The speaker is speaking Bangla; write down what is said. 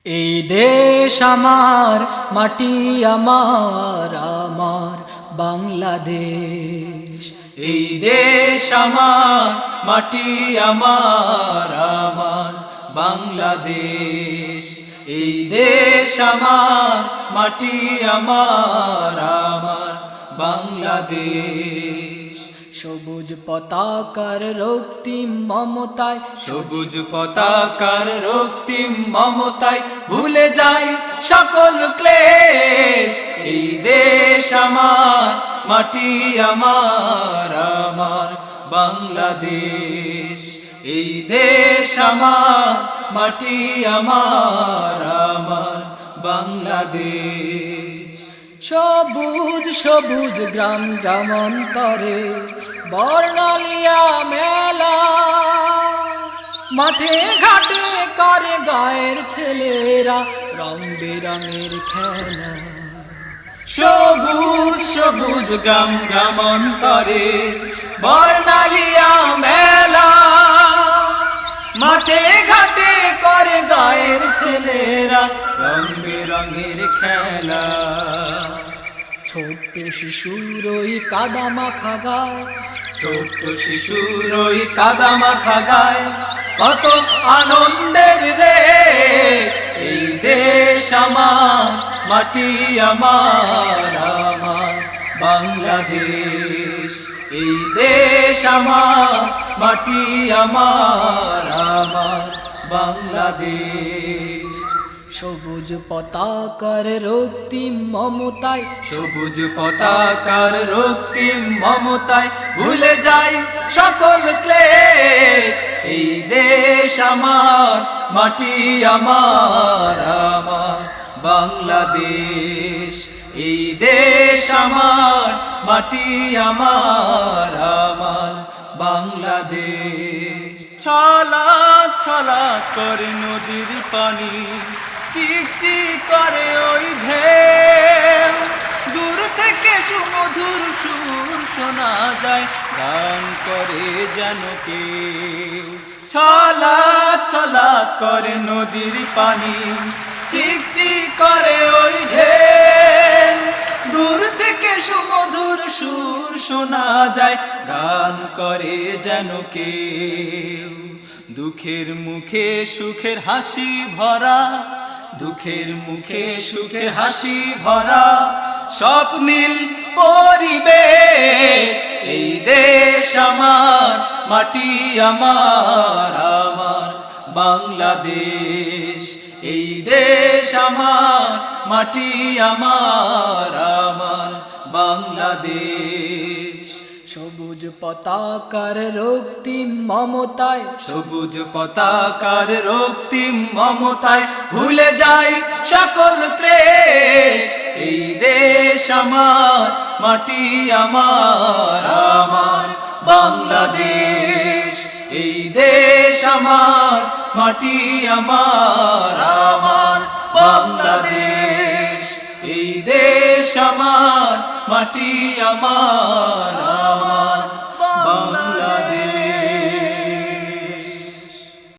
এই দেশ আমার, মাটি আমার, আমার বাংলাদেশ। এই দেশ আমার, মাটি আমার, আমার বাংলাদেশ। এই দেশ আমার, মাটি আমার, আমার বাংলাদেশ। সবুজ পতাকার রক্তিম মমতায়, সবুজ পতাকার রক্তিম মমতায় ভুলে যাই সকল ক্লেশ। এই দেশ আমার, মাটি আমার, আমার বাংলাদেশ। এই দেশ আমার, মাটি আমার, আমার বাংলাদেশ। সবুজ সবুজ গ্রাম গ্রামান্তরে বর্ণালিয়া মেলা, মাঠে ঘাটে করে গায়ের ছেলেরা রং বেরঙের খেলা। সবুজ সবুজ গ্রাম গ্রামান্তরে বর্ণালিয়া মেলা, মাঠে ঘাটে করে গায়ের ছেলেরা রং বেরঙের খেলা। ছোট্ট শিশুর ওই কাদা মাখা গায়, ছোট্ট শিশুর ওই কাদা মাখা গায় কত আনন্দের রেশ। এই দেশ আমার, মাটি আমার, আমার বাংলাদেশ। এই দেশ আমার, মাটি আমার, আমার বাংলাদেশ। সবুজ পতাকার রক্তিম মমতায়, সবুজ পতাকার রক্তিম মমতায় ভুলে যাই সকল ক্লেশ। এই দেশ আমার, মাটি আমার, আমার বাংলাদেশ। এই দেশ আমার, মাটি আমার, আমার বাংলাদেশ। ছলা ছলা করে নদীর পানি, চিক চিক করে ওই ঢেউ। দূর থেকে সুমধুর সুর শোনা যায়, গান করে যেন কেউ। ছলা ছলা করে নদীর পানি, চিক চিক করে ওই ঢেউ। দূর থেকে সুমধুর সুর শোনা যায়, গান করে যেন কেউ। দুঃখের মুখে সুখের হাসি ভরা, দুঃখের মুখে সুখের হাসি ভরা স্বপ্নীল পরিবেশ। এই দেশ আমার, মাটি আমার, আমার বাংলাদেশ। এই দেশ আমার, মাটি আমার, আমার বাংলাদেশ। সবুজ পতাকার রক্তিম মমতায়, সবুজ পতাকার রক্তিম মমতায় ভুলে যাই সকল ক্লেশ। এই দেশ আমার, মাটি আমার, আমার বাংলাদেশ। এই দেশ আমার, মাটি আমার, আমার বাংলাদেশ। এই দেশ আমার, মাটি আমার।